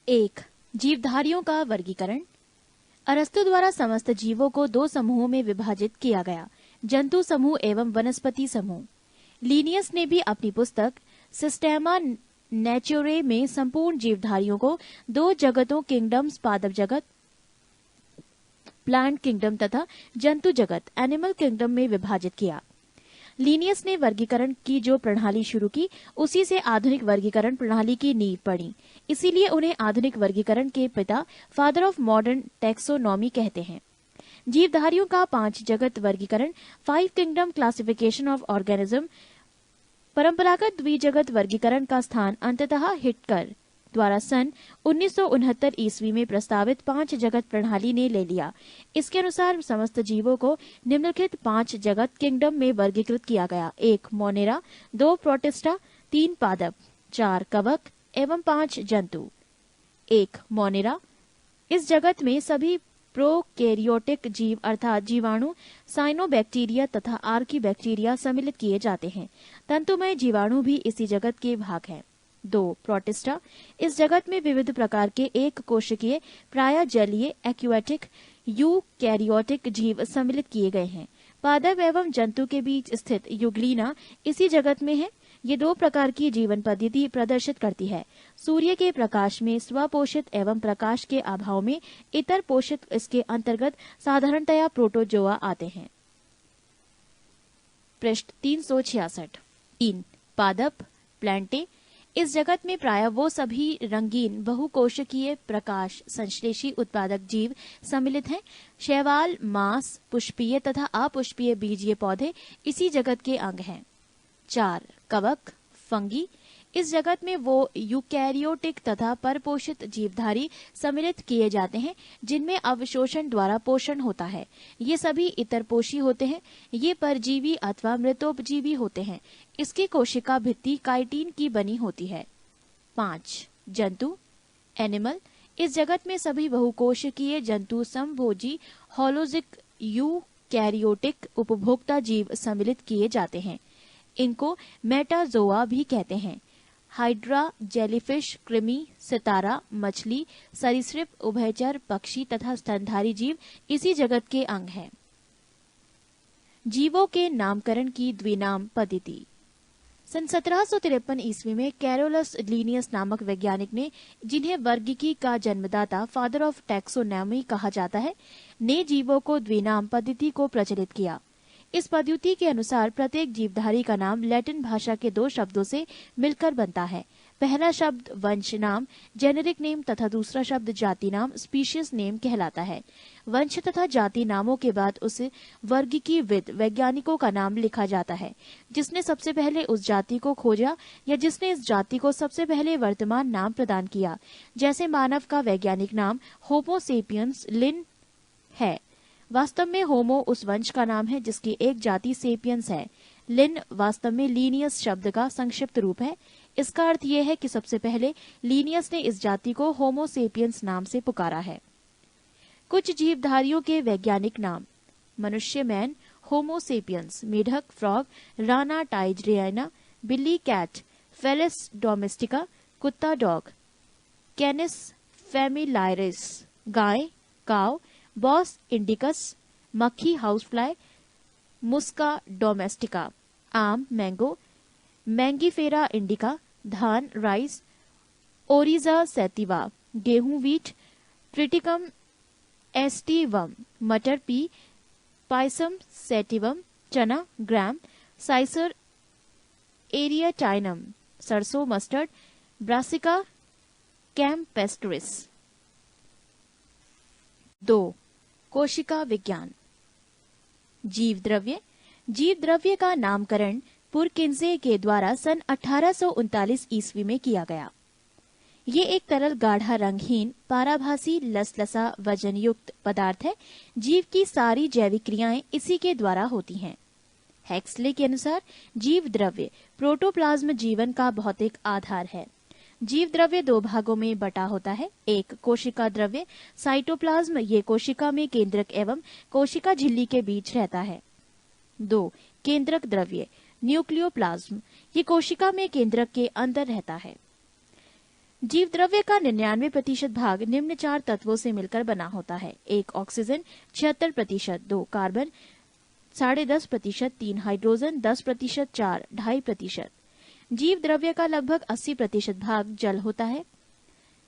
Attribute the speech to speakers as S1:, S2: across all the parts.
S1: एक, जीवधारियों का वर्गीकरण। अरस्तु द्वारा समस्त जीवों को दो समूहों में विभाजित किया गया, जंतु समूह एवं वनस्पति समूह। लीनियस ने भी अपनी पुस्तक सिस्टेमा नेचुरे में संपूर्ण जीवधारियों को दो जगतों किंगडम्स, पादप जगत प्लांट किंगडम तथा जंतु जगत एनिमल किंगडम में विभाजित किया। लीनियस ने वर्गीकरण की जो प्रणाली शुरू की, उसी से आधुनिक वर्गीकरण प्रणाली की नींव पड़ी। इसीलिए उन्हें आधुनिक वर्गीकरण के पिता, फादर ऑफ मॉडर्न टैक्सोनॉमी कहते हैं। जीवधारियों का 5 जगत वर्गीकरण, 5 किंगडम क्लासिफिकेशन ऑफ ऑर्गेनिज्म, परंपरागत द्विजगत वर्गीकरण का स्थान अंततः हिटकर द्वारा सन 1969 ईस्वी में प्रस्तावित 5 जगत प्रणाली ने ले लिया। इसके अनुसार समस्त जीवों को निम्नलिखित 5 जगत किंगडम में वर्गीकृत किया गया: 1 मोनेरा, 2 प्रोटिस्टा, 3 पादप, 4 कवक एवं 5 जंतु। 1 मोनेरा। इस जगत में सभी प्रोकैरियोटिक जीव अर्थात जीवाणु, साइनोबैक्टीरिया तथा आर्कीबैक्टीरिया सम्मिलित किए जाते हैं। तंतुमय जीवाणु भी इसी जगत के भाग हैं। 2 प्रोटिस्टा। इस जगत में विविध प्रकार के एक कोशिकीय, प्रायः जलीय, एक्वेटिक, यूकैरियोटिक जीव सम्मिलित किए गए हैं। पादप एवं जंतु के बीच स्थित युग्लिना इसी जगत में है। ये 2 प्रकार की जीवन पद्धति प्रदर्शित करती है: सूर्य के प्रकाश में स्वपोषित एवं प्रकाश के अभाव में इतर पोषित। इसके अंतर्गत साधारणतया प्रोटोजोआ आते हैं। पृष्ठ 366। 3 पादप प्लांटे। इस जगत में प्रायः वो सभी रंगीन बहुकोशिकीय प्रकाश संश्लेषी उत्पादक जीव सम्मिलित हैं। शैवाल, मांस, पुष्पीय तथा अपुष्पीय बीजीय पौधे इसी जगत के अंग हैं। 4 कवक फंगी। इस जगत में वो यूकैरियोटिक तथा परपोषित जीवधारी सम्मिलित किए जाते हैं, जिनमें अवशोषण द्वारा पोषण होता है। ये सभी इतरपोषी होते हैं। ये परजीवी अथवा मृतोपजीवी होते हैं। इसकी कोशिका भित्ति काइटिन की बनी होती है। 5 जंतु एनिमल। इस जगत में सभी बहुकोशिकीय जंतु, समभोजी, होलोजिक, यूकैरियोटिक उपभोक्ता जीव सम्मिलित किए जाते हैं। इनको मेटाजोआ भी कहते हैं। हाइड्रा, जेलीफिश, कृमि, सितारा, मछली, सरीसृप, उभयचर, पक्षी तथा स्तनधारी जीव इसी जगत के अंग हैं। जीवों के नामकरण की द्विनाम पद्धति। सन 1753 ईस्वी में कैरोलस लीनियस नामक वैज्ञानिक ने, जिन्हें वर्गीकी का जन्मदाता, फादर ऑफ टैक्सोनॉमी कहा जाता है, ने जीवों को द्विनाम पद्धति को प्रचलित किया। इस पद्धति के अनुसार प्रत्येक जीवधारी का नाम लैटिन भाषा के 2 शब्दों से मिलकर बनता है। पहला शब्द वंश नाम, जेनेरिक नेम, तथा दूसरा शब्द जाति नाम, स्पीशीज नेम कहलाता है। वंश तथा जाति नामों के बाद उस वर्गीकीविद वैज्ञानिकों का नाम लिखा जाता है, जिसने सबसे पहले उस जाति को खोजा या जिसने इस जाति को सबसे पहले वर्तमान नाम प्रदान किया। जैसे मानव का वैज्ञानिक नाम होमो सेपियंस लिन है। वास्तव में होमो उस वंश का नाम है जिसकी एक जाति सेपियंस है। लिन वास्तव में लीनियस शब्द का संक्षिप्त रूप है। इसका अर्थ यह है कि सबसे पहले लीनियस ने इस जाति को होमो सेपियंस नाम से पुकारा है। कुछ जीवधारियों के वैज्ञानिक नाम: मनुष्य मैन, होमो सेपियंस, मेढक फ्रॉग, राना टाइजरियाना, बिल्ली कैट, फेलिस डोमेस्टिका, कुत्ता डॉग, कैनिस फेमिलायरिस, गाय काव, बॉस इंडिकस, मक्खी हाउसफ्लाई, मुस्का डोमेस्टिका, आम मैंगो, मैंगीफेरा इंडिका, धान राइस, ओरिजा सैतिवा, गेहूं व्हीट, ट्रिटिकम एस्टिवम, मटर पी, पाइसम सैटिवम, चना ग्राम, साइसर एरियाटाइनम, सरसों मस्टर्ड, ब्रासिका कैम्पेस्ट्रिस। 2 कोशिका विज्ञान। जीव द्रव्य। जीव द्रव्य का नामकरण पुरकिंजे के द्वारा सन 1839 ईस्वी में किया गया। ये एक तरल गाढ़ा रंगहीन पाराभासी लसलसा वजन युक्त पदार्थ है। जीव की सारी जैविक क्रियाएं इसी के द्वारा होती हैं। हेक्सले के अनुसार जीव द्रव्य प्रोटोप्लाज्म जीवन का भौतिक आधार है। जीव द्रव्य 2 भागों में बटा होता है। 1 कोशिका द्रव्य साइटोप्लाज्म, ये कोशिका में केंद्रक एवं कोशिका झिल्ली के बीच रहता है। 2 केंद्रक द्रव्य न्यूक्लियोप्लाज्म, ये कोशिका में केंद्रक के अंदर रहता है। जीव द्रव्य का 99% भाग निम्न 4 तत्वों से मिलकर बना होता है। 1 ऑक्सीजन 76%, 2 कार्बन 10.5%, 3 हाइड्रोजन 10%, 4 2.5%। जीव द्रव्य का लगभग 80% भाग जल होता है।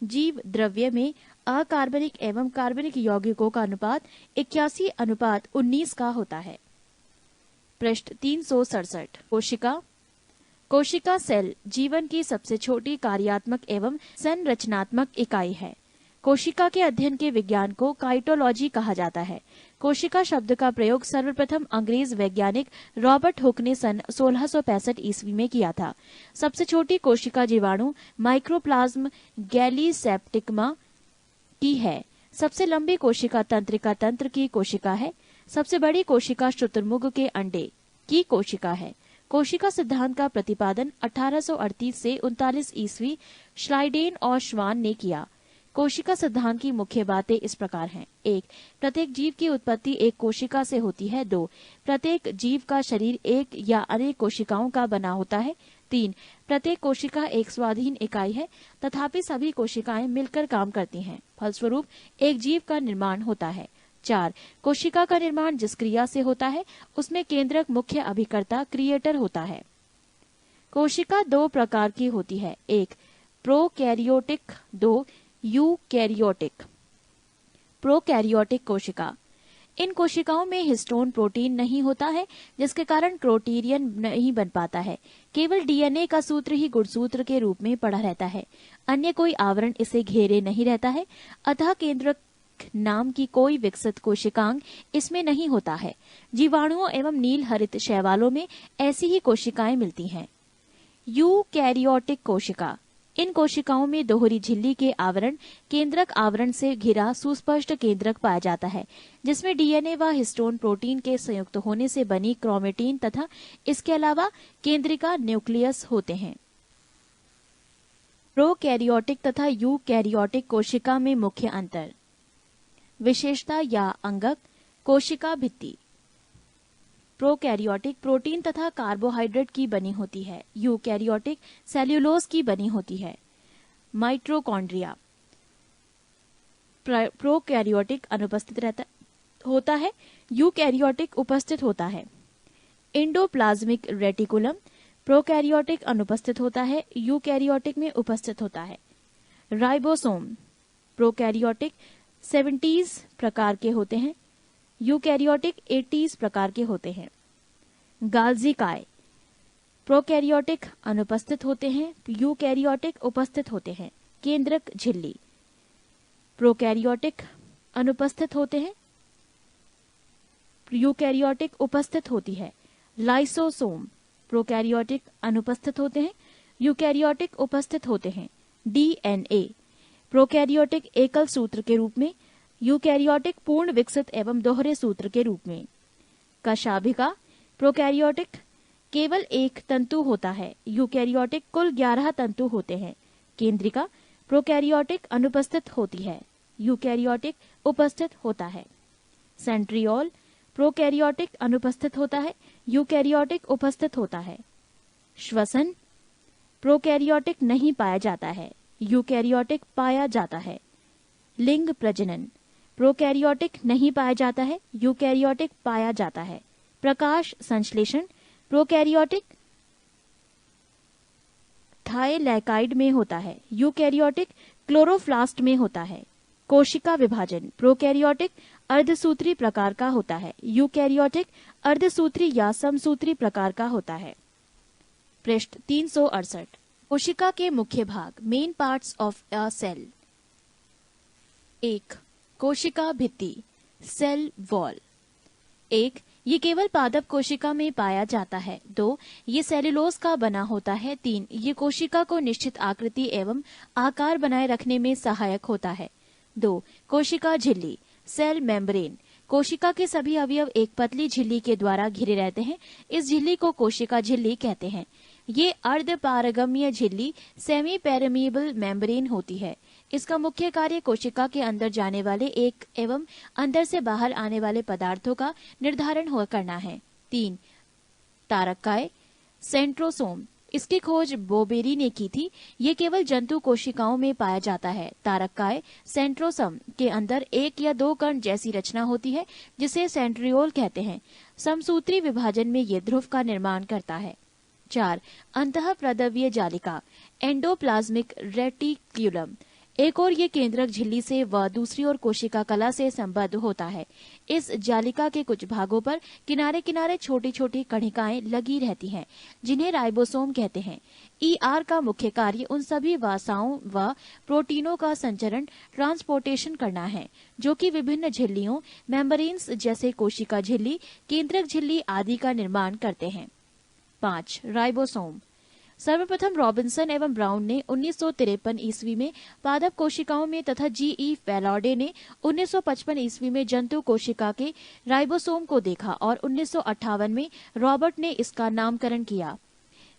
S1: जीव द्रव्य में अकार्बनिक एवं कार्बनिक यौगिकों का अनुपात 81:19 का होता है। पृष्ठ 367। कोशिका सेल जीवन की सबसे छोटी कार्यात्मक एवं संरचनात्मक इकाई है। कोशिका के अध्ययन के विज्ञान को काइटोलॉजी कहा जाता है। कोशिका शब्द का प्रयोग सर्वप्रथम अंग्रेज वैज्ञानिक रॉबर्ट हुक ने सन 1665 ईस्वी में किया था। सबसे छोटी कोशिका जीवाणु माइक्रोप्लाज्म गैलीसेप्टिकमा की है। सबसे लंबी कोशिका तंत्रिका तंत्र की कोशिका है। सबसे बड़ी कोशिका शुतुरमुर्ग के अंडे की कोशिका है। कोशिका सिद्धांत का प्रतिपादन 1838 से 39 ईस्वी श्लाइडेन और श्वान ने किया। कोशिका सिद्धांत की मुख्य बातें इस प्रकार हैं। 1. प्रत्येक जीव की उत्पत्ति एक कोशिका से होती है। 2. प्रत्येक जीव का शरीर एक या अनेक कोशिकाओं का बना होता है। 3. प्रत्येक कोशिका एक स्वाधीन इकाई है, तथापि सभी कोशिकाएं मिलकर काम करती हैं। फलस्वरूप एक जीव का निर्माण होता है। 4. कोशिका का निर्माण जिस क्रिया से होता है उसमें केंद्रक मुख्य अभिकर्ता क्रिएटर होता है। कोशिका 2 प्रकार की होती है। 1. प्रोकैरियोटिक, 2. यूकैरियोटिक। प्रोकैरियोटिक कोशिका, इन कोशिकाओं में हिस्टोन प्रोटीन नहीं होता है, जिसके कारण क्रोटीरियन नहीं बन पाता है। केवल डीएनए का सूत्र ही गुणसूत्र के रूप में पड़ा रहता है, अन्य कोई आवरण इसे घेरे नहीं रहता है। अतः केंद्रक नाम की कोई विकसित कोशिकांग इसमें नहीं होता है। जीवाणुओं एवं नील हरित शैवालों में ऐसी ही कोशिकाएं मिलती हैं। यूकैरियोटिक कोशिका, इन कोशिकाओं में दोहरी झिल्ली के आवरण केंद्रक आवरण से घिरा सुस्पष्ट केंद्रक पाया जाता है, जिसमें डीएनए व हिस्टोन प्रोटीन के संयुक्त होने से बनी क्रोमेटिन तथा इसके अलावा केंद्रिका न्यूक्लियस होते हैं। प्रोकैरियोटिक तथा यूकैरियोटिक कोशिका में मुख्य अंतर। विशेषता या अंगक। कोशिका भित्ति प्रोकैरियोटिक प्रोटीन तथा कार्बोहाइड्रेट की बनी होती है। यूकैरियोटिक सेल्यूलोज की बनी होती है। माइटोकॉन्ड्रिया प्रोकैरियोटिक अनुपस्थित होता है, यूकैरियोटिक उपस्थित होता है। एंडोप्लाज्मिक रेटिकुलम प्रोकैरियोटिक अनुपस्थित होता है, यूकैरियोटिक में उपस्थित होता है। राइबोसोम प्रोकैरियोटिक 70 प्रकार के होते हैं, यूकैरियोटिक 80 प्रकार के होते हैं। गाल्जी काय प्रोकैरियोटिक अनुपस्थित होते हैं, यूकैरियोटिक उपस्थित होते हैं। केंद्रक झिल्ली प्रोकैरियोटिक अनुपस्थित होते हैं, यूकैरियोटिक उपस्थित होती है। लाइसोसोम प्रोकैरियोटिक अनुपस्थित होते हैं, यूकैरियोटिक उपस्थित होते हैं। डीएनए प्रोकैरियोटिक एकल सूत्र के रूप में, यूकैरियोटिक पूर्ण विकसित एवं दोहरे सूत्र के रूप में। कशाभिका प्रोकैरियोटिक केवल एक तंतु होता है, यूकैरियोटिक कुल 11 तंतु होते हैं। केंद्रिका प्रोकैरियोटिक अनुपस्थित होती है, यूकैरियोटिक उपस्थित होता है। सेंट्रियोल प्रोकैरियोटिक अनुपस्थित होता है, यूकैरियोटिक उपस्थित होता है। श्वसन प्रोकैरियोटिक नहीं पाया जाता है, यूकैरियोटिक पाया जाता है। लिंग प्रजनन प्रोकैरियोटिक नहीं पाया जाता है, यूकैरियोटिक पाया जाता है। प्रकाश संश्लेषण प्रोकैरियोटिक थायलैकाइड में होता है, यूकैरियोटिक क्लोरोप्लास्ट में होता है। कोशिका विभाजन प्रोकैरियोटिक अर्धसूत्री प्रकार का होता है, यूकैरियोटिक अर्धसूत्री या समसूत्री प्रकार का होता है। पृष्ठ 368। कोशिका के मुख्य भाग, main parts of a cell. 1. कोशिका भित्ति, सेल वॉल। 1. ये केवल पादप कोशिका में पाया जाता है। 2. ये सेल्यूलोज का बना होता है। 3. ये कोशिका को निश्चित आकृति एवं आकार बनाए रखने में सहायक होता है। 2. कोशिका झिल्ली, सेल मेम्ब्रेन। कोशिका के सभी अवयव एक पतली झिल्ली के द्वारा घिरे रहते हैं। इस झिल्ली को कोशिका झिल्ली कहते हैं। ये अर्धपारगम्य झिल्ली सेमी पेरिमिएबल मेम्ब्रेन होती है। इसका मुख्य कार्य कोशिका के अंदर जाने वाले एक एवं अंदर से बाहर आने वाले पदार्थों का निर्धारण करना है। 3. तारककाय सेंट्रोसोम, इसकी खोज बोबेरी ने की थी। ये केवल जंतु कोशिकाओं में पाया जाता है। तारककाय सेंट्रोसम के अंदर 1 या 2 कण जैसी रचना होती है जिसे सेंट्रियोल कहते हैं। समसूत्री विभाजन में ये ध्रुव का निर्माण करता है। 4. अंतःप्रदवीय जालिका एंडोप्लाज्मिक रेटिक्यूलम। एक और ये केंद्रक झिल्ली से व दूसरी ओर कोशिका कला से संबद्ध होता है। इस जालिका के कुछ भागों पर किनारे किनारे छोटी छोटी कणिकाएं लगी रहती हैं, जिन्हें राइबोसोम कहते हैं। ईआर का मुख्य कार्य उन सभी वसाओं व प्रोटीनों का संचरण ट्रांसपोर्टेशन करना है जो कि विभिन्न झिल्लियों मेम्ब्रेन्स जैसे कोशिका झिल्ली, केंद्रक झिल्ली आदि का निर्माण करते हैं। 5. राइबोसोम। सर्वप्रथम रॉबिन्सन एवं ब्राउन ने 1953 ईस्वी में पादप कोशिकाओं में तथा G.E. फैलाडे ने 1955 ईस्वी में जंतु कोशिका के राइबोसोम को देखा और 1958 में रॉबर्ट ने इसका नामकरण किया।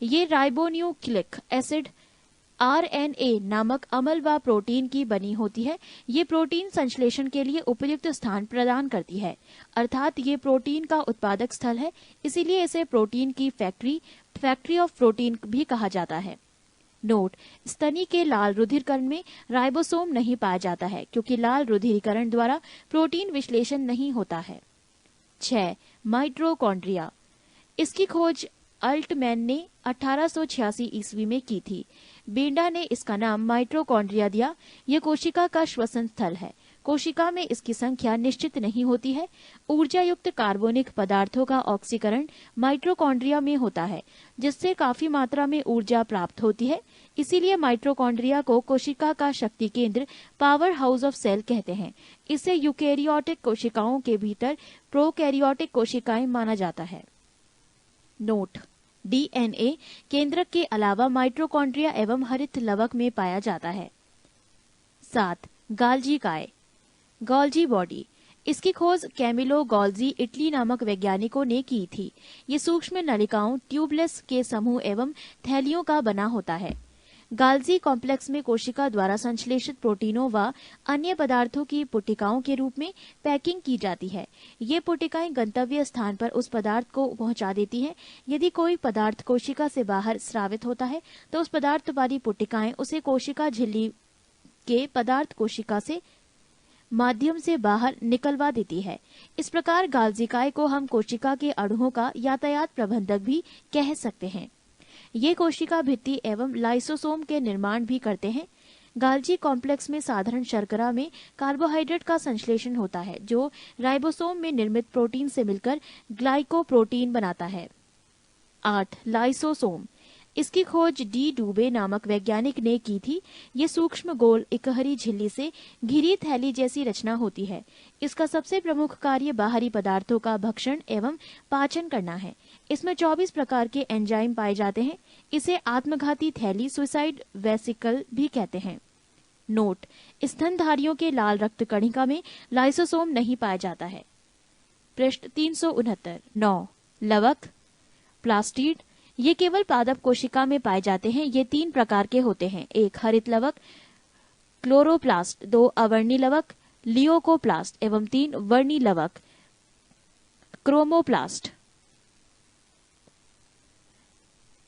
S1: ये राइबोन्यूक्लिक एसिड RNA नामक अम्ल व प्रोटीन की बनी होती है। ये प्रोटीन संश्लेषण के लिए उपयुक्त स्थान प्रदान करती है, अर्थात ये प्रोटीन का उत्पादक स्थल है। इसीलिए इसे प्रोटीन की फैक्ट्री ऑफ प्रोटीन भी कहा जाता है। नोट: स्तनी के लाल रुधिरकण में राइबोसोम नहीं पाया जाता है क्योंकि लाल रुधिरीकरण द्वारा प्रोटीन विश्लेषण नहीं होता है। 6. माइटोकॉन्ड्रिया। इसकी खोज अल्टमैन ने 1886 ईस्वी में की थी। बेंडा ने इसका नाम माइटोकॉन्ड्रिया दिया। यह कोशिका का श्वसन स्थल है। कोशिका में इसकी संख्या निश्चित नहीं होती है। ऊर्जा युक्त कार्बनिक पदार्थों का ऑक्सीकरण माइटोकॉन्ड्रिया में होता है, जिससे काफी मात्रा में ऊर्जा प्राप्त होती है। इसीलिए माइटोकॉन्ड्रिया को कोशिका का शक्ति केंद्र, पावर हाउस ऑफ सेल कहते हैं। इसे यूकेरियोटिक कोशिकाओं के भीतर प्रोकैरियोटिक कोशिकाएं माना जाता है। नोट: डीएनए केंद्रक के अलावा माइटोकॉन्ड्रिया एवं हरित लवक में पाया जाता है। 7. गाल्जी काय गॉल्जी बॉडी। इसकी खोज कैमिलो गॉल्जी इटली नामक वैज्ञानिकों ने की थी। ये सूक्ष्म नलिकाओं ट्यूबलेस के समूह एवं थैलियों का बना होता है। गाल्जी कॉम्प्लेक्स में कोशिका द्वारा संश्लेषित प्रोटीनों व अन्य पदार्थों की पुटिकाओं के रूप में पैकिंग की जाती है। ये पुटिकाएं गंतव्य स्थान पर उस पदार्थ को पहुंचा देती हैं। यदि कोई पदार्थ कोशिका से बाहर स्रावित होता है तो उस पदार्थ वाली पुटिकाएं उसे कोशिका झिल्ली के पदार्थ कोशिका से माध्यम से बाहर निकलवा देती है। इस प्रकार गाल्जिकाय को हम कोशिका के अणुओं का यातायात प्रबंधक भी कह सकते हैं। ये कोशिका भित्ति एवं लाइसोसोम के निर्माण भी करते हैं। गाल्जी कॉम्प्लेक्स में साधारण शर्करा में कार्बोहाइड्रेट का संश्लेषण होता है, जो राइबोसोम में निर्मित प्रोटीन से मिलकर ग्लाइकोप्रोटीन बनाता है। 8. लाइसोसोम। इसकी खोज डी डूबे नामक वैज्ञानिक ने की थी। ये सूक्ष्म गोल इकहरी झिल्ली से घिरी थैली जैसी रचना होती है। इसका सबसे प्रमुख कार्य बाहरी पदार्थों का भक्षण एवं पाचन करना है। इसमें 24 प्रकार के एंजाइम पाए जाते हैं। इसे आत्मघाती थैली, सुसाइड वेसिकल भी कहते हैं। नोट: स्तनधारियों के लाल रक्त कणिका में लाइसोसोम नहीं पाया जाता है। पृष्ठ 369। 9. लवक प्लास्टिड। ये केवल पादप कोशिका में पाए जाते हैं। ये 3 प्रकार के होते हैं। 1. हरित लवक क्लोरोप्लास्ट, 2. अवर्णी लवक लियोकोप्लास्ट एवं 3. वर्णी लवक क्रोमोप्लास्ट।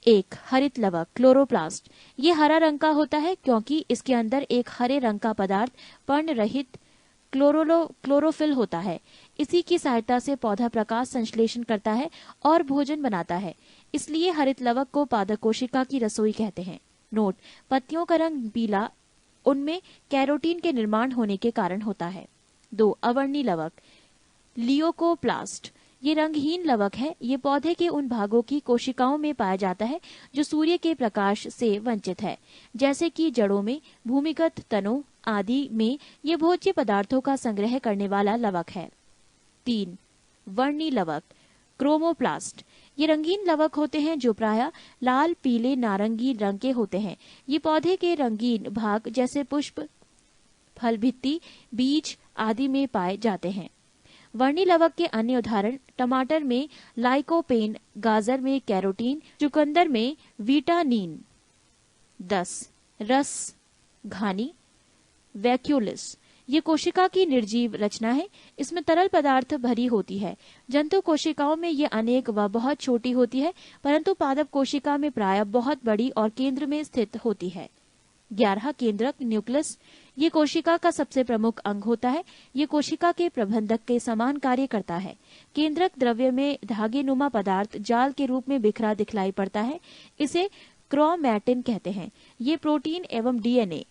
S1: 1. हरित लवक क्लोरोप्लास्ट। ये हरा रंग का होता है क्योंकि इसके अंदर एक हरे रंग का पदार्थ पर्ण रहित क्लोरोफिल होता है। इसी की सहायता से पौधा प्रकाश संश्लेषण करता है और भोजन बनाता है। इसलिए हरित लवक को पादप कोशिका की रसोई कहते हैं। नोट: पत्तियों का रंग पीला उनमें कैरोटीन के निर्माण होने के कारण होता है। 2. अवर्णी लवक लियोकोप्लास्ट। ये रंगहीन लवक है। ये पौधे के उन भागों की कोशिकाओं में पाया जाता है जो सूर्य के प्रकाश से वंचित है, जैसे कि जड़ों में, भूमिगत तनों आदि में ये भोज्य पदार्थों का संग्रह करने वाला लवक है। 3. वर्णी लवक क्रोमोप्लास्ट। ये रंगीन लवक होते हैं जो प्रायः लाल, पीले, नारंगी रंग के होते हैं। ये पौधे के रंगीन भाग जैसे पुष्प, फल भित्ति, बीज आदि में पाए जाते हैं। वर्णी लवक के अन्य उदाहरण टमाटर में लाइकोपेन, गाजर में कैरोटीन, चुकंदर में विटानिन। 10. रस घानी वैक्यूलिस। ये कोशिका की निर्जीव रचना है। इसमें तरल पदार्थ भरी होती है। जंतु कोशिकाओं में ये अनेक व बहुत छोटी होती है, परंतु पादप कोशिका में प्रायः बहुत बड़ी और केंद्र में स्थित होती है। 11 केंद्रक न्यूक्लियस ये कोशिका का सबसे प्रमुख अंग होता है। ये कोशिका के प्रबंधक के समान कार्य करता है। केंद्रक द्रव्य में धागेनुमा पदार्थ जाल के रूप में बिखरा दिखलाई पड़ता है। इसे क्रोमैटिन कहते हैं। ये प्रोटीन एवं डीएनए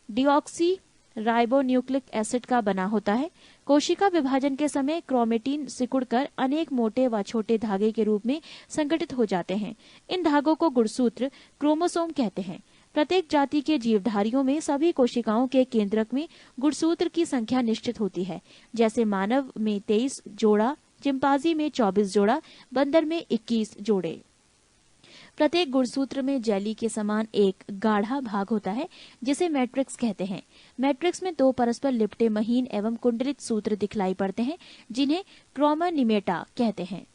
S1: डीऑक्सी राइबोन्यूक्लिक एसिड का बना होता है। कोशिका विभाजन के समय क्रोमेटिन सिकुड़कर अनेक मोटे व छोटे धागे के रूप में संगठित हो जाते हैं। इन धागों को गुणसूत्र क्रोमोसोम कहते हैं। प्रत्येक जाति के जीवधारियों में सभी कोशिकाओं के केंद्रक में गुणसूत्र की संख्या निश्चित होती है। जैसे मानव में 23 जोड़ा, चिंपांजी में 24 जोड़ा, बंदर में 21 जोड़े। प्रत्येक गुणसूत्र में जेली के समान एक गाढ़ा भाग होता है जिसे मैट्रिक्स कहते हैं। मैट्रिक्स में 2 परस्पर लिपटे महीन एवं कुंडलित सूत्र दिखलाई पड़ते हैं जिन्हें क्रोमोनिमेटा कहते हैं।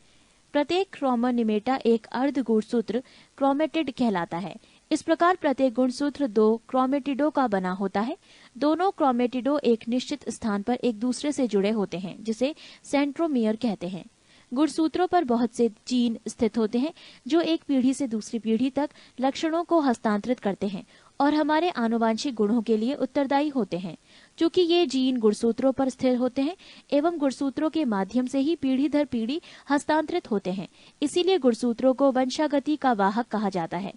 S1: प्रत्येक क्रोमोनिमेटा एक अर्ध गुणसूत्र क्रोमेटिड कहलाता है। इस प्रकार प्रत्येक गुणसूत्र 2 क्रोमेटिडों का बना होता है। दोनों क्रोमेटिडो एक निश्चित स्थान पर एक दूसरे से जुड़े होते हैं जिसे सेंट्रोमियर कहते हैं। गुणसूत्रों पर बहुत से जीन स्थित होते हैं जो एक पीढ़ी से दूसरी पीढ़ी तक लक्षणों को हस्तांतरित करते हैं और हमारे आनुवांशिक गुणों के लिए उत्तरदायी होते हैं। चूंकि ये जीन गुणसूत्रों पर स्थिर होते हैं एवं गुणसूत्रों के माध्यम से ही पीढ़ी दर पीढ़ी हस्तांतरित होते हैं, इसीलिए गुणसूत्रों को वंशागति का वाहक कहा जाता है।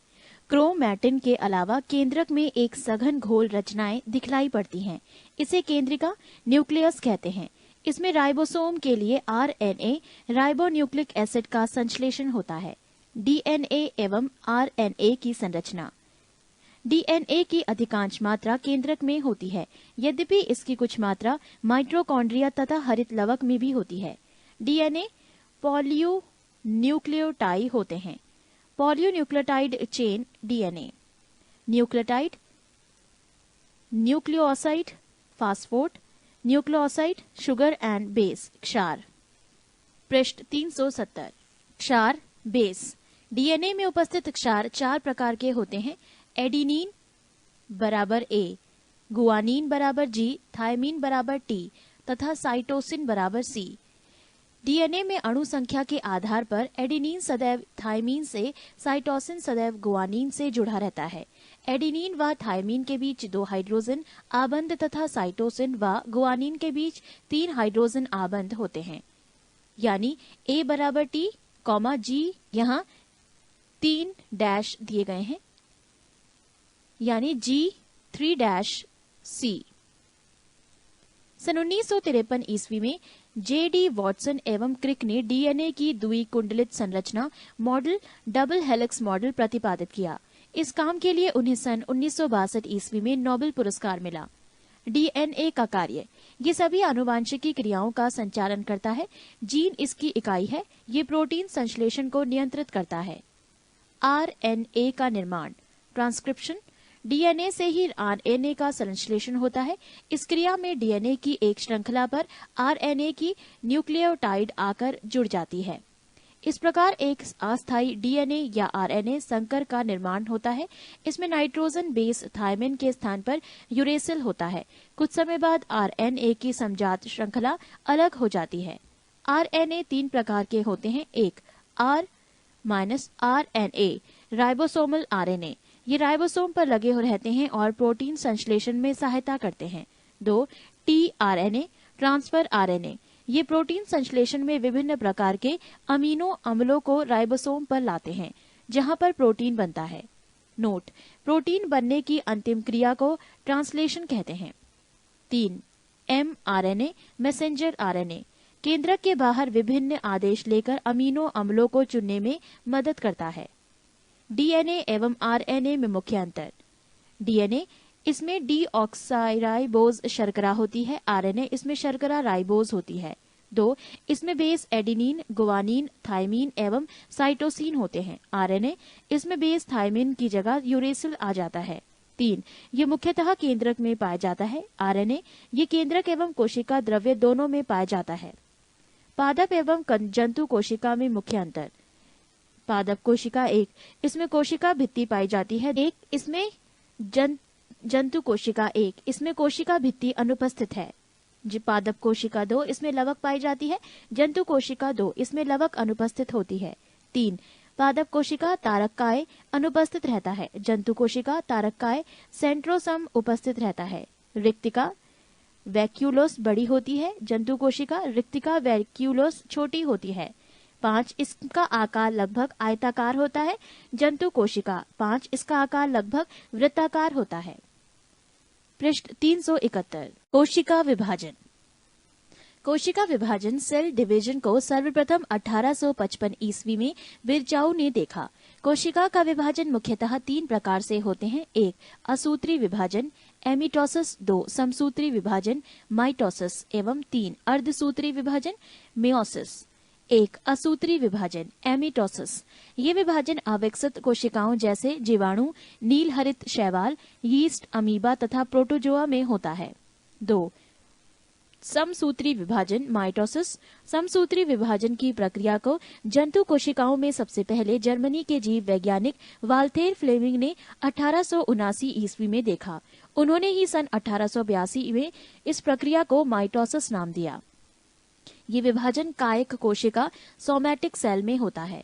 S1: क्रोमैटिन के अलावा केंद्रक में एक सघन घोल रचनाएं दिखलाई पड़ती हैं। इसे केंद्रिका न्यूक्लियस कहते हैं। इसमें राइबोसोम के लिए आरएनए राइबोन्यूक्लिक एसिड का संश्लेषण होता है। डीएनए एवं आरएनए की संरचना। डीएनए की अधिकांश मात्रा केंद्रक में होती है, यद्यपि इसकी कुछ मात्रा माइटोकॉन्ड्रिया तथा हरित लवक में भी होती है। डीएनए पॉलीन्यूक्लियोटाइड होते हैं। Polynucleotide chain DNA. Nucleotide, nucleoside, phosphate, nucleoside, sugar and base, क्षार। पृष्ठ 370। क्षार, बेस। डीएनए में उपस्थित क्षार 4 प्रकार के होते हैं। एडिनिन बराबर A, गुआनिन बराबर G, थायमिन बराबर T तथा साइटोसिन बराबर C। डीएनए में अणु संख्या के आधार पर एडिनिन सदैव थायमिन से, साइटोसिन सदैव गुआनिन से जुड़ा रहता है। एडिनिन व थायमिन के बीच 2 हाइड्रोजन आबंध तथा साइटोसिन व गुआनिन के बीच 3 हाइड्रोजन आबंध होते हैं। यानी A बराबर T, G यहाँ 3 डैश दिए गए हैं, यानी G3-C। सन 1953 ईस्वी में J.D. वॉटसन एवं क्रिक ने डीएनए की द्विकुंडलित संरचना मॉडल डबल हेलिक्स मॉडल प्रतिपादित किया। इस काम के लिए उन्हें सन 1962 ईस्वी में नोबेल पुरस्कार मिला। डीएनए का कार्य। ये सभी आनुवांशिकी क्रियाओं का संचालन करता है। जीन इसकी इकाई है। ये प्रोटीन संश्लेषण को नियंत्रित करता है। आरएनए का निर्माण, ट्रांसक्रिप्शन। डीएनए से ही आरएनए का संश्लेषण होता है। इस क्रिया में डीएनए की एक श्रृंखला पर आरएनए की न्यूक्लियोटाइड आकर जुड़ जाती है। इस प्रकार एक अस्थायी डीएनए या आरएनए संकर का निर्माण होता है। इसमें नाइट्रोजन बेस थायमिन के स्थान पर यूरेसिल होता है। कुछ समय बाद आरएनए की समजात श्रृंखला अलग हो जाती है। आरएनए 3 प्रकार के होते हैं। 1 R-RNA राइबोसोमल आरएनए, ये राइबोसोम पर लगे हो रहते हैं और प्रोटीन संश्लेषण में सहायता करते हैं। 2 tRNA ट्रांसफर आरएनए, ये प्रोटीन संश्लेषण में विभिन्न प्रकार के अमीनो अम्लों को राइबोसोम पर लाते हैं जहां पर प्रोटीन बनता है। नोट, प्रोटीन बनने की अंतिम क्रिया को ट्रांसलेशन कहते हैं। 3 mRNA मैसेंजर आरएनए, केंद्रक के बाहर विभिन्न आदेश लेकर अमीनो अम्लों को चुनने में मदद करता है। डीएनए एवं आरएनए में मुख्य अंतर। डीएनए इसमें डीऑक्साइराइबोज शर्करा होती है। आरएनए इसमें शर्करा राइबोज होती है। 2 इसमें बेस एडिनिन, गुआनिन, थायमिन एवं साइटोसिन होते हैं। आरएनए इसमें बेस थायमिन की जगह यूरेसिल आ जाता है। 3 ये मुख्यतः केंद्रक में पाया जाता है। आरएनए ये केंद्रक एवं कोशिका द्रव्य दोनों में पाया जाता है। पादप एवं जंतु कोशिका में मुख्य अंतर। पादप कोशिका 1 इसमें कोशिका भित्ति पाई जाती है। 1 इसमें जंतु कोशिका 1 इसमें कोशिका भित्ति अनुपस्थित है। पादप कोशिका 2, इसमें लवक पाई जाती है। जंतु कोशिका 2, इसमें लवक अनुपस्थित होती है। 3, पादप कोशिका तारककाय अनुपस्थित रहता है। जंतु कोशिका तारककाय सेंट्रोसम उपस्थित रहता है। रिक्तिका वैक्यूलोस बड़ी होती है। जंतु कोशिका रिक्तिका वैक्यूलोस छोटी होती है। 5, इसका आकार लगभग आयताकार होता है। जंतु कोशिका 5, इसका आकार लगभग वृत्ताकार होता है। पृष्ठ 371। कोशिका विभाजन। कोशिका विभाजन सेल डिवीजन को सर्वप्रथम 1855 ईस्वी में बिरचाऊ ने देखा। कोशिका का विभाजन मुख्यतः 3 प्रकार से होते हैं। 1, असूत्री विभाजन एमिटोसिस, 2, समसूत्री विभाजन माइटोसिस एवं 3, अर्धसूत्री विभाजन मेयोसिस। 1, असूत्री विभाजन एमिटोसिस। ये विभाजन अविकसित कोशिकाओं जैसे जीवाणु, नील हरित शैवाल, यीस्ट, अमीबा तथा प्रोटोजोआ में होता है। 2, समसूत्री विभाजन माइटोसिस। समसूत्री विभाजन की प्रक्रिया को जंतु कोशिकाओं में सबसे पहले जर्मनी के जीव वैज्ञानिक वाल्थेर फ्लेमिंग ने 1879 ईस्वी में देखा। उन्होंने ही सन 1882 में इस प्रक्रिया को माइटोसिस नाम दिया। ये विभाजन कायिक कोशिका सोमैटिक सेल में होता है।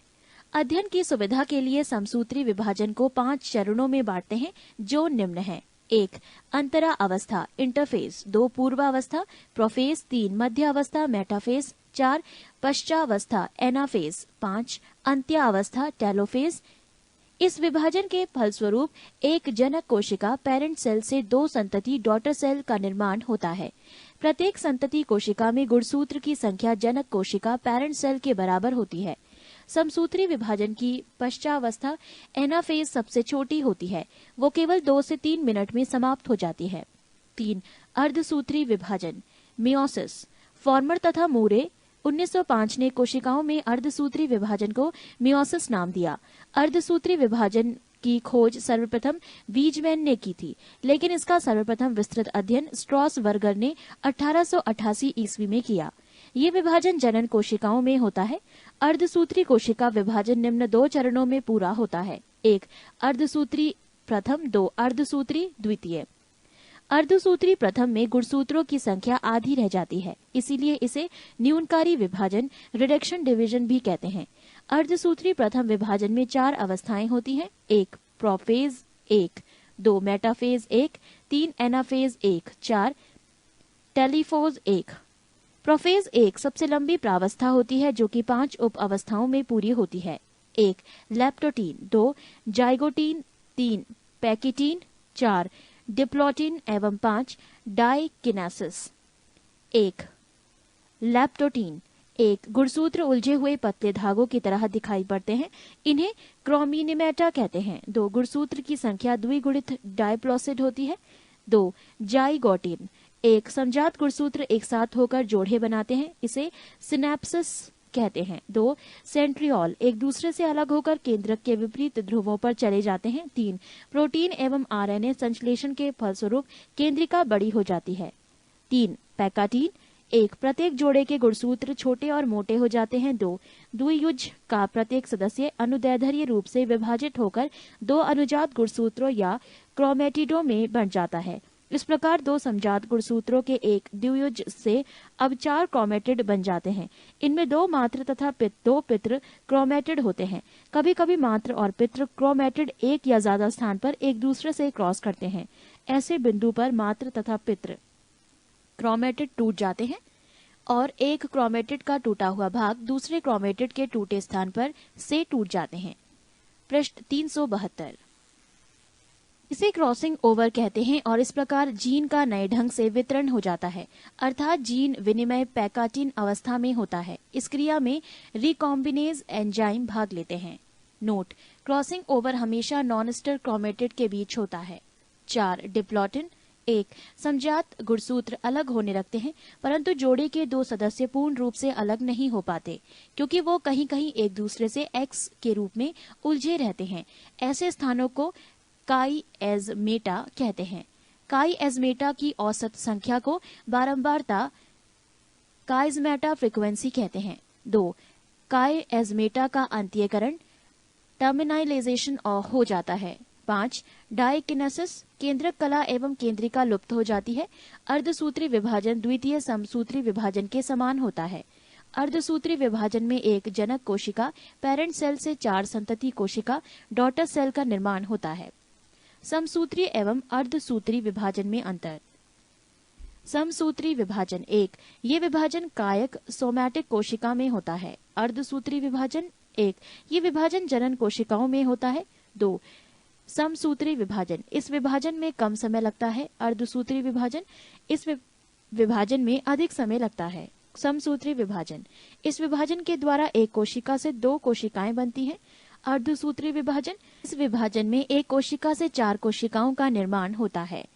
S1: अध्ययन की सुविधा के लिए समसूत्री विभाजन को 5 चरणों में बांटते हैं, जो निम्न है। 1, अंतरा अवस्था इंटरफेज, 2, पूर्वावस्था प्रोफेज, 3, मध्य अवस्था मेटाफेज, 4, पश्चावस्था एनाफेज, 5, अंत्यावस्था टेलोफेज। इस विभाजन के फलस्वरूप एक जनक कोशिका पेरेंट सेल से 2 संतति डॉटर सेल का निर्माण होता है। प्रत्येक संतति कोशिका में गुणसूत्र की संख्या जनक कोशिका पेरेंट सेल के बराबर होती है। समसूत्री विभाजन की पश्चावस्था एनाफेज सबसे छोटी होती है। वो केवल 2 से 3 मिनट में समाप्त हो जाती है। 3, अर्धसूत्री विभाजन मियोसिस। फॉर्मर तथा मूरे 1905 ने कोशिकाओं में अर्धसूत्री विभाजन को मियोसिस नाम दिया। अर्धसूत्री विभाजन की खोज सर्वप्रथम वीजमैन ने की थी, लेकिन इसका सर्वप्रथम विस्तृत अध्ययन स्ट्रॉसबर्गर ने 1888 ईस्वी में किया। ये विभाजन जनन कोशिकाओं में होता है। अर्धसूत्री कोशिका विभाजन निम्न 2 चरणों में पूरा होता है। 1, अर्धसूत्री प्रथम, 2, अर्धसूत्री द्वितीय। अर्धसूत्री प्रथम में गुणसूत्रों की संख्या आधी रह जाती है, इसीलिए इसे न्यूनकारी विभाजन रिडक्शन डिवीजन भी कहते हैं। अर्धसूत्री प्रथम विभाजन में 4 अवस्थाएं होती हैं। 1, प्रोफेज 1, 2, मेटाफेज 1, 3, एनाफेज 1, 4, टेलीफोज 1। प्रोफेज 1 सबसे लंबी प्रावस्था होती है, जो कि 5 उप अवस्थाओं में पूरी होती है। 1, लेप्टोटीन, 2, जाइगोटीन, 3, पैकिटीन, 4, डिप्लोटीन एवं 5, डाइकिनेसिस। 1, लेप्टोटीन। 1, गुणसूत्र उलझे हुए पतले धागों की तरह दिखाई पड़ते हैं, इन्हें क्रोमिनिमेटा कहते हैं। 2, गुणसूत्र की संख्या द्विगुणित डाइप्लोसिड होती है। 2, जाइगोटीन। 1, समजात गुणसूत्र एक साथ होकर जोड़े बनाते हैं, इसे सिनेप्सिस कहते हैं। 2, सेंट्रियोल एक दूसरे से अलग होकर केंद्रक के विपरीत ध्रुवों पर चले जाते हैं। 3, प्रोटीन एवं आरएनए संश्लेषण के फलस्वरूप केंद्रिका बड़ी हो जाती है। 3, पैकाटीन। 1, प्रत्येक जोड़े के गुणसूत्र छोटे और मोटे हो जाते हैं। 2, द्वियुज का प्रत्येक सदस्य अनुदैर्ध्य रूप से विभाजित होकर 2 अनुजात गुणसूत्रों या क्रोमेटिडों में बन जाता है। इस प्रकार 2 समजात गुणसूत्रों के एक द्वियुज से अब 4 क्रोमेटिड बन जाते हैं। इनमें 2 मात्र तथा 2 पित्र क्रोमेटिड होते हैं। कभी कभी मात्र और पित्र क्रोमेटिड एक या ज्यादा स्थान पर एक दूसरे से क्रॉस करते हैं। ऐसे बिंदु पर मात्र तथा पित्र क्रोमेटिड टूट जाते हैं और एक क्रोमेटिड का टूटा हुआ भाग दूसरे क्रोमेटिड के टूटे स्थान पर से टूट जाते हैं। पृष्ठ 372। इसे क्रॉसिंग ओवर कहते हैं और इस प्रकार जीन का नए ढंग से वितरण हो जाता है, अर्थात जीन विनिमय पैकाटीन अवस्था में होता है। इस क्रिया में रिकॉम्बिनेज एंजाइम भाग लेते हैं। नोट: क्रॉसिंग ओवर हमेशा नॉनस्टर क्रोमेटिड के बीच होता है। 4, डिप्लोटिन। 1, समजात गुणसूत्र अलग होने लगते हैं, परंतु जोड़े के 2 सदस्य पूर्ण रूप से अलग नहीं हो पाते, क्योंकि वो कहीं कहीं एक दूसरे से एक्स के रूप में उलझे रहते हैं। ऐसे स्थानों को काईएज़मेटा कहते हैं। काईएज़मेटा की औसत संख्या को बारंबारता काईज़मेटा फ्रीक्वेंसी कहते हैं। 2, काईएज़मेटा का अंत्यकरण टर्मिनाइलाइजेशन हो जाता है। 5. डाइकिनेसिस, केंद्रक कला एवं केंद्रिका लुप्त हो जाती है। अर्धसूत्री विभाजन द्वितीय समसूत्री विभाजन के समान होता है। अर्धसूत्री विभाजन में एक जनक कोशिका पेरेंट सेल से 4 संतति कोशिका डॉटर सेल का निर्माण होता है। समसूत्री एवं अर्धसूत्री विभाजन में अंतर। समसूत्री विभाजन 1. ये विभाजन कायक सोमैटिक कोशिका में होता है। अर्धसूत्री विभाजन 1. ये विभाजन जनन कोशिकाओं में होता है। 2. समसूत्री विभाजन, इस विभाजन में कम समय लगता है। अर्धसूत्री विभाजन, इस विभाजन में अधिक समय लगता है। समसूत्री विभाजन, इस विभाजन के द्वारा एक कोशिका से 2 कोशिकाएं बनती हैं। अर्धसूत्री विभाजन, इस विभाजन में एक कोशिका से 4 कोशिकाओं का निर्माण होता है।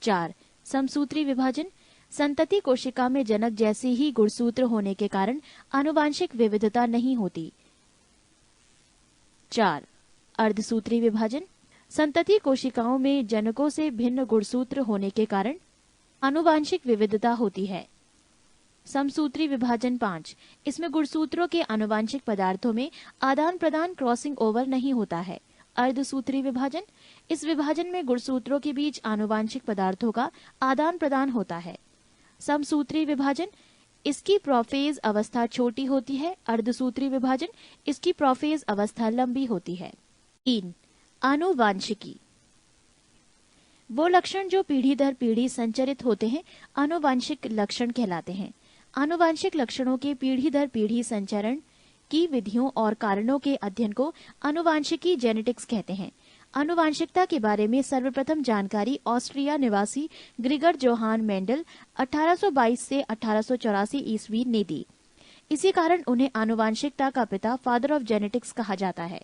S1: 4. समसूत्री विभाजन, संतति कोशिका में जनक जैसे ही गुणसूत्र होने के कारण आनुवांशिक विविधता नहीं होती। 4. अर्धसूत्री विभाजन, संतति कोशिकाओं में जनकों से भिन्न गुणसूत्र होने के कारण आनुवांशिक विविधता होती है। समसूत्री विभाजन 5. इसमें गुणसूत्रों के आनुवांशिक पदार्थों में आदान प्रदान क्रॉसिंग ओवर नहीं होता है। अर्धसूत्री विभाजन, इस विभाजन में गुणसूत्रों के बीच आनुवांशिक पदार्थों का आदान प्रदान होता है। समसूत्री विभाजन, इसकी प्रोफेज अवस्था छोटी होती है। अर्धसूत्री विभाजन, इसकी प्रोफेज अवस्था लंबी होती है। 3. आनुवांशिकी, वो लक्षण जो पीढ़ी दर पीढ़ी संचरित होते हैं आनुवांशिक लक्षण कहलाते हैं। आनुवांशिक लक्षणों के पीढ़ी दर पीढ़ी संचरण की विधियों और कारणों के अध्ययन को आनुवांशिकी जेनेटिक्स कहते हैं। आनुवांशिकता के बारे में सर्वप्रथम जानकारी ऑस्ट्रिया निवासी ग्रिगर जोहान मेंडल 1822 से 1884 ईस्वी ने दी। इसी कारण उन्हें आनुवांशिकता का पिता, फादर ऑफ जेनेटिक्स कहा जाता है।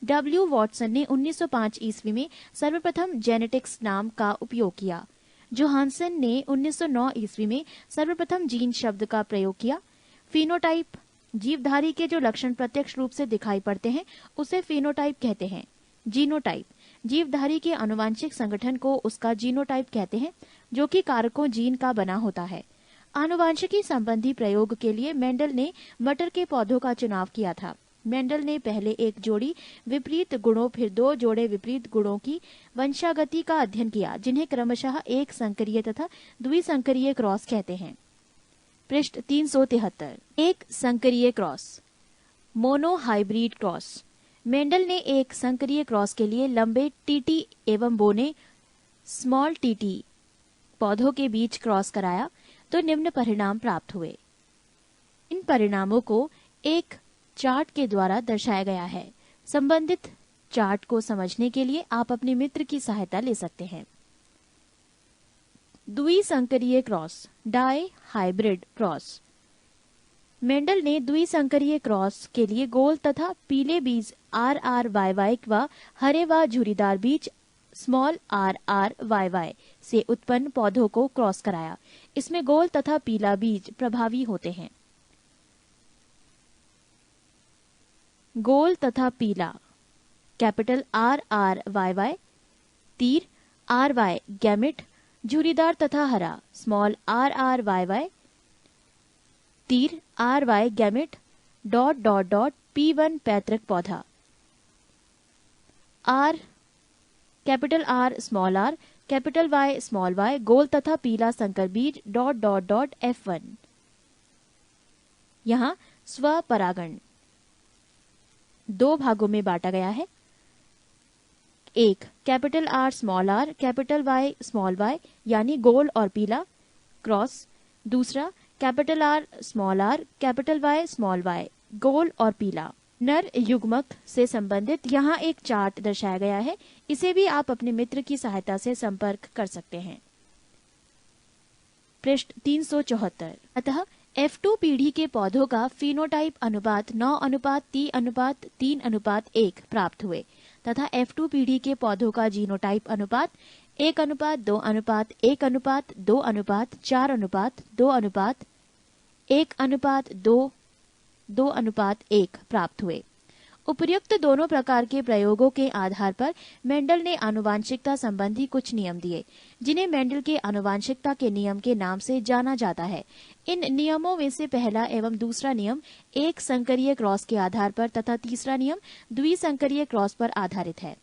S1: डब्ल्यू वॉटसन ने 1905 ईस्वी में सर्वप्रथम जेनेटिक्स नाम का उपयोग किया। जोहानसन ने 1909 ईस्वी में सर्वप्रथम जीन शब्द का प्रयोग किया। फिनोटाइप, जीवधारी के जो लक्षण प्रत्यक्ष रूप से दिखाई पड़ते हैं उसे फिनोटाइप कहते हैं। जीनोटाइप, जीवधारी के आनुवांशिक संगठन को उसका जीनोटाइप कहते हैं, जो कि कारकों जीन का बना होता है। आनुवांशिकी संबंधी प्रयोग के लिए मेंडल ने मटर के पौधों का चुनाव किया था। मेंडल ने पहले एक जोड़ी विपरीत गुणों फिर 2 जोड़े विपरीत गुणों की वंशागति का अध्ययन किया, जिन्हें क्रमशः एक संकरीय तथा द्विसंकरीय क्रॉस कहते हैं। पृष्ठ 373। एक संकरीय क्रॉस, मोनोहाइब्रिड क्रॉस। मेंडल ने एक संकरीय क्रॉस के लिए लंबे टीटी एवं बोने स्मॉल टीटी पौधों के बीच क्रॉस कराया तो निम्न परिणाम प्राप्त हुए। इन परिणामों को एक चार्ट के द्वारा दर्शाया गया है। संबंधित चार्ट को समझने के लिए आप अपने मित्र की सहायता ले सकते हैं। द्विसंकरीय cross, dihybrid cross. Mendel ने द्विसंकरीय क्रॉस के लिए गोल तथा पीले बीज RRYY व हरे व झुर्रीदार बीज स्मॉल RRYY से उत्पन्न पौधों को क्रॉस कराया। इसमें गोल तथा पीला बीज प्रभावी होते हैं। गोल तथा पीला, कैपिटल RRYY, तीर RY गैमेट, झुर्रीदार तथा हरा, स्मॉल RRYY, तीर RY gamete, dot dot dot P1 पैतृक पौधा। R, capital R small r, capital Y small y, गोल तथा पीला संकर बीज, डॉट डॉट डॉट F1। यहाँ स्वपरागण 2 भागों में बांटा गया है। एक, capital R small r, capital Y small y, यानी गोल और पीला क्रॉस। दूसरा, capital R small r, capital Y small y, गोल और पीला। नर युग्मक से संबंधित यहाँ एक चार्ट दर्शाया गया है। इसे भी आप अपने मित्र की सहायता से संपर्क कर सकते हैं। पृष्ठ 374। अतः F2 पीढ़ी के पौधों का फिनोटाइप अनुपात 9:3:3:1 प्राप्त हुए तथा F2 पीढ़ी के पौधों का जीनोटाइप अनुपात 1:2:1:2:4:1:1:2:1 प्राप्त हुए। उपर्युक्त दोनों प्रकार के प्रयोगों के आधार पर मेंडल ने आनुवांशिकता संबंधी कुछ नियम दिए, जिन्हें मेंडल के आनुवांशिकता के नियम के नाम से जाना जाता है। इन नियमों में से पहला एवं दूसरा नियम एक संकरीय क्रॉस के आधार पर तथा तीसरा नियम द्विसंकरीय क्रॉस पर आधारित है।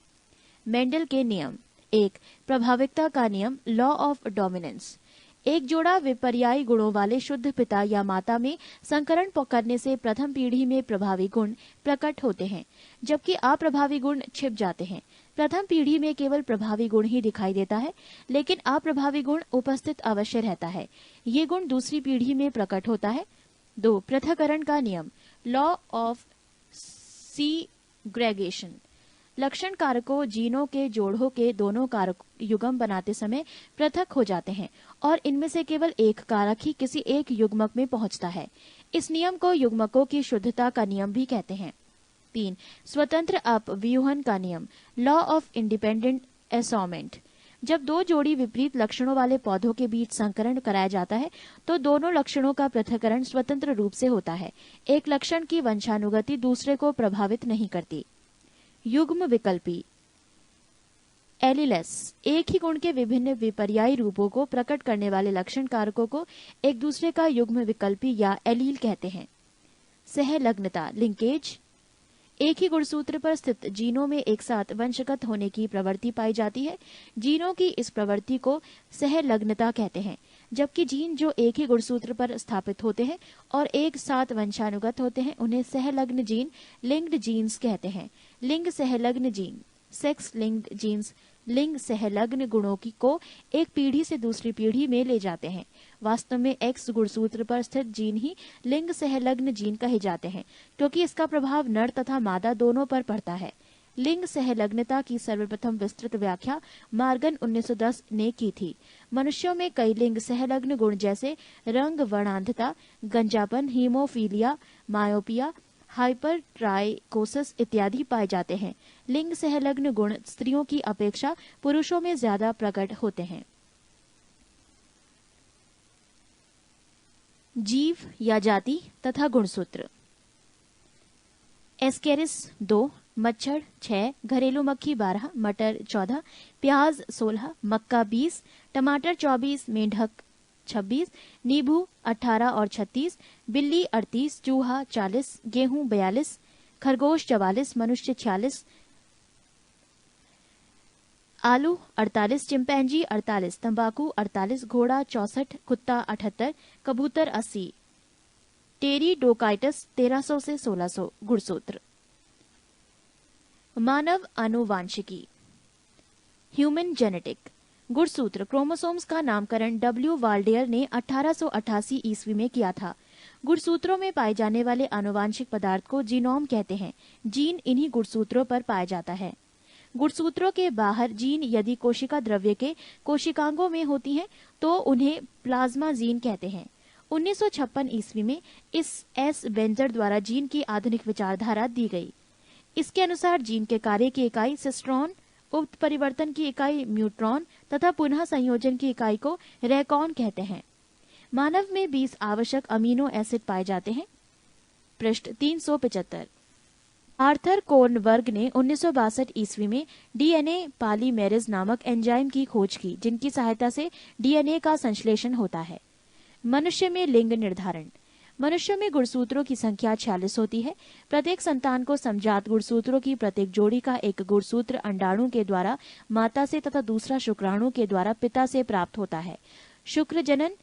S1: मेंडल के नियम। 1. प्रभाविकता का नियम, लॉ ऑफ डोमिनेंस। एक जोड़ा विपर्यायी गुणों वाले शुद्ध पिता या माता में संकरण करने से प्रथम पीढ़ी में प्रभावी गुण प्रकट होते हैं, जबकि अप्रभावी गुण छिप जाते हैं। प्रथम पीढ़ी में केवल प्रभावी गुण ही दिखाई देता है, लेकिन अप्रभावी गुण उपस्थित अवश्य रहता है। ये गुण दूसरी पीढ़ी में प्रकट होता है। 2. पृथक्करण का नियम, लॉ ऑफ सीग्रेगेशन। लक्षण कारकों जीनों के जोड़ों के दोनों कारक युग्म बनाते समय पृथक हो जाते हैं और इनमें से केवल एक कारक ही किसी एक युग्मक में पहुंचता है। इस नियम को युग्मकों की शुद्धता का नियम भी कहते हैं। 3. स्वतंत्र अपव्यूहन का नियम, लॉ ऑफ इंडिपेंडेंट असॉर्टमेंट। जब दो जोड़ी विपरीत लक्षणों वाले पौधों के बीच संकरण कराया जाता है तो दोनों लक्षणों का पृथक्करण स्वतंत्र रूप से होता है। एक लक्षण की वंशानुगति दूसरे को प्रभावित नहीं करती। युग्म विकल्पी एलिलेस। एक ही गुण के विभिन्न विपर्यायी रूपों को प्रकट करने वाले लक्षण कारकों को एक दूसरे का युग्म विकल्पी या एलील कहते हैं। सहलग्नता लिंकेज। एक ही गुणसूत्र पर स्थित जीनों में एक साथ वंशगत होने की प्रवृत्ति पाई जाती है। जीनों की इस प्रवृत्ति को सहलग्नता कहते हैं, जबकि जीन जो एक ही गुणसूत्र पर स्थापित होते हैं और एक साथ वंशानुगत होते हैं उन्हें सहलग्न जीन, लिंक्ड जीन्स कहते हैं। लिंग सहलग्न जीन, सेक्स लिंक्ड जीन्स, लिंग सहलग्न गुणों को एक पीढ़ी से दूसरी पीढ़ी में ले जाते हैं। वास्तव में एक्स गुणसूत्र पर स्थित जीन ही लिंग सहलग्न जीन कहे जाते हैं, क्योंकि इसका प्रभाव नर तथा मादा दोनों पर पड़ता है। लिंग सहलग्नता की सर्वप्रथम विस्तृत व्याख्या मार्गन 1910 ने की थी। मनुष्यों में कई लिंग सहलग्न गुण जैसे रंग वर्णांधता, गंजापन, हीमोफीलिया, मायोपिया, हाइपरट्राइकोसिस इत्यादि पाए जाते हैं। लिंग सहलग्न गुण स्त्रियों की अपेक्षा पुरुषों में ज्यादा प्रकट होते हैं। जीव या जाति तथा गुणसूत्र। एस्केरिस 2, मच्छर 6, घरेलू मक्खी 12, मटर 14, प्याज 16, मक्का 20, टमाटर 24, मेंढक 26, नींबू 18 और 36, बिल्ली 38, चूहा 40, गेहूं 42, खरगोश 44, मनुष्य 46, आलू 48, चिंपैंजी 48, तंबाकू 48, घोड़ा 64, कुत्ता 78, कबूतर 80, टेरिडोकाइटस 1300 से 1600। गुणसूत्र। मानव आनुवांशिकी ह्यूमन जेनेटिक। गुणसूत्र क्रोमोसोम्स का नामकरण डब्ल्यू वाल्डेयर ने 1888 ईस्वी में किया था। गुणसूत्रों में पाए जाने वाले आनुवांशिक पदार्थ को जीनोम कहते हैं। जीन इन्हीं गुणसूत्रों पर पाया जाता है। गुणसूत्रों के बाहर जीन यदि कोशिका द्रव्य के कोशिकांगों में होती हैं तो उन्हें प्लाज्मा जीन कहते हैं। 1956 ईस्वी में इस एस बेंजर द्वारा जीन की आधुनिक विचारधारा दी गई। इसके अनुसार जीन के कार्य की इकाई सिस्ट्रॉन, उत्परिवर्तन की इकाई म्यूट्रॉन तथा पुनः संयोजन की इकाई को रैकॉन कहते हैं। मानव में 20 आवश्यक अमीनो एसिड पाए जाते हैं। पृष्ठ 375। आर्थर कोर्नबर्ग ने 1962 ईस्वी में डीएनए पॉलीमेरेज नामक एंजाइम की खोज की, जिनकी सहायता से डीएनए का संश्लेषण होता है। मनुष्य में लिंग निर्धारण। मनुष्य में गुणसूत्रों की संख्या 46 होती है। प्रत्येक संतान को समजात गुणसूत्रों की प्रत्येक जोड़ी का एक गुणसूत्र अंडाणु के द्वारा माता से तथा दूसरा शुक्राणु के द्वारा पिता से प्राप्त होता है। शुक्र जनन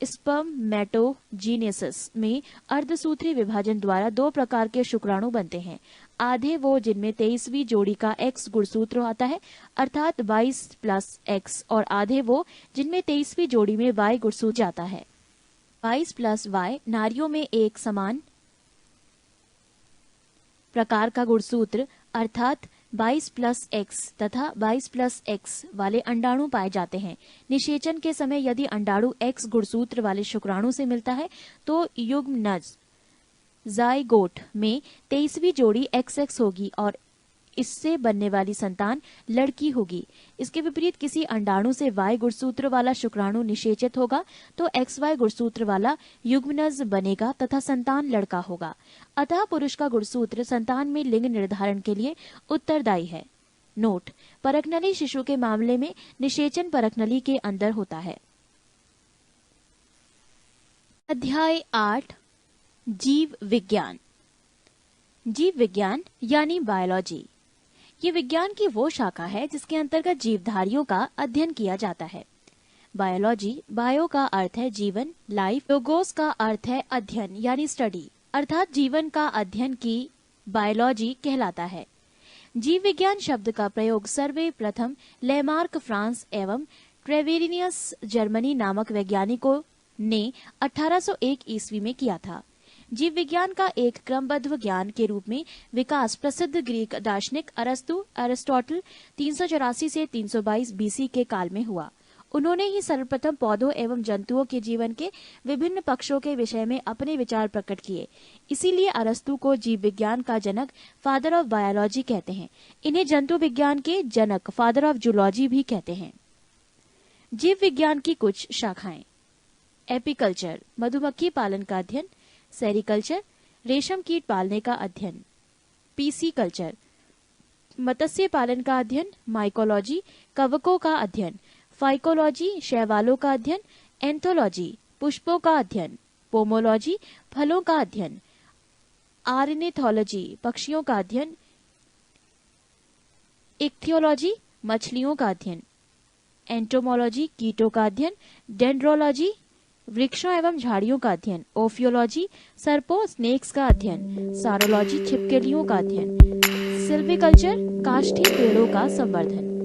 S1: स्पर्मेटोजेनेसिस में अर्धसूत्री विभाजन द्वारा 2 प्रकार के शुक्राणु बनते हैं। आधे वो जिनमें 23वीं जोड़ी का एक्स गुणसूत्र आता है अर्थात 22+X, और आधे वो जिनमें 23वीं जोड़ी में Y गुणसूत्र आता है। 22+Y नारियों में एक समान प्रकार का गुणसूत्र अर्थात 22+X तथा 22+X वाले अंडाणु पाए जाते हैं। निषेचन के समय यदि अंडाणु X गुणसूत्र वाले शुक्राणु से मिलता है तो युग्मनज जाइगोट में 23वीं जोड़ी XX होगी और इससे बनने वाली संतान लड़की होगी। इसके विपरीत किसी अंडाणु से Y गुणसूत्र वाला शुक्राणु निषेचित होगा तो XY गुणसूत्र वाला युग्मनज बनेगा तथा संतान लड़का होगा। अतः पुरुष का गुणसूत्र संतान में लिंग निर्धारण के लिए उत्तरदायी है। नोट: परकनली शिशु के मामले में निषेचन परकनली के अंदर होता है। अध्याय 8 जीव विज्ञान। जीव विज्ञान यानी बायोलॉजी। ये विज्ञान की वो शाखा है जिसके अंतर्गत जीवधारियों का अध्ययन किया जाता है। बायोलॉजी, बायो का अर्थ है जीवन, लाइफ, लोगोस का अर्थ है अध्ययन यानी स्टडी, अर्थात जीवन का अध्ययन की बायोलॉजी कहलाता है। जीव विज्ञान शब्द का प्रयोग सर्वप्रथम लेमार्क फ्रांस एवं ट्रेवेरिनियस जर्मनी नामक वैज्ञानिकों ने 1801 ईस्वी में किया था। जीव विज्ञान का एक क्रमबद्ध ज्ञान के रूप में विकास प्रसिद्ध ग्रीक दार्शनिक अरिस्टोटल 384 से 322 बीसी के काल में हुआ। उन्होंने ही सर्वप्रथम पौधों एवं जंतुओं के जीवन के विभिन्न पक्षों के विषय में अपने विचार प्रकट किए। इसीलिए अरस्तु को जीव विज्ञान का जनक, फादर ऑफ बायोलॉजी कहते हैं। इन्हें जंतु विज्ञान के जनक, फादर ऑफ जूलॉजी भी कहते हैं। जीव विज्ञान की कुछ शाखाएं: एपीकल्चर, मधुमक्खी पालन का अध्ययन; सेरिकल्चर, रेशम कीट पालने का अध्ययन; पीसीकल्चर, मत्स्य पालन का अध्ययन; माइकोलॉजी, कवकों का अध्ययन; फाइकोलॉजी, शैवालों का अध्ययन; एंथोलॉजी, पुष्पों का अध्ययन; पोमोलॉजी, फलों का अध्ययन; आर्निथोलॉजी, पक्षियों का अध्ययन; इक्थियोलॉजी, मछलियों का अध्ययन; एंटोमोलॉजी, कीटों का अध्ययन; डेंड्रोलॉजी, वृक्षों एवं झाड़ियों का अध्ययन; ओफियोलॉजी, सर्पों स्नेक्स का अध्ययन; सारोलॉजी, छिपकलियों का अध्ययन; सिल्वीकल्चर, काष्ठीय पेड़ों का संवर्धन।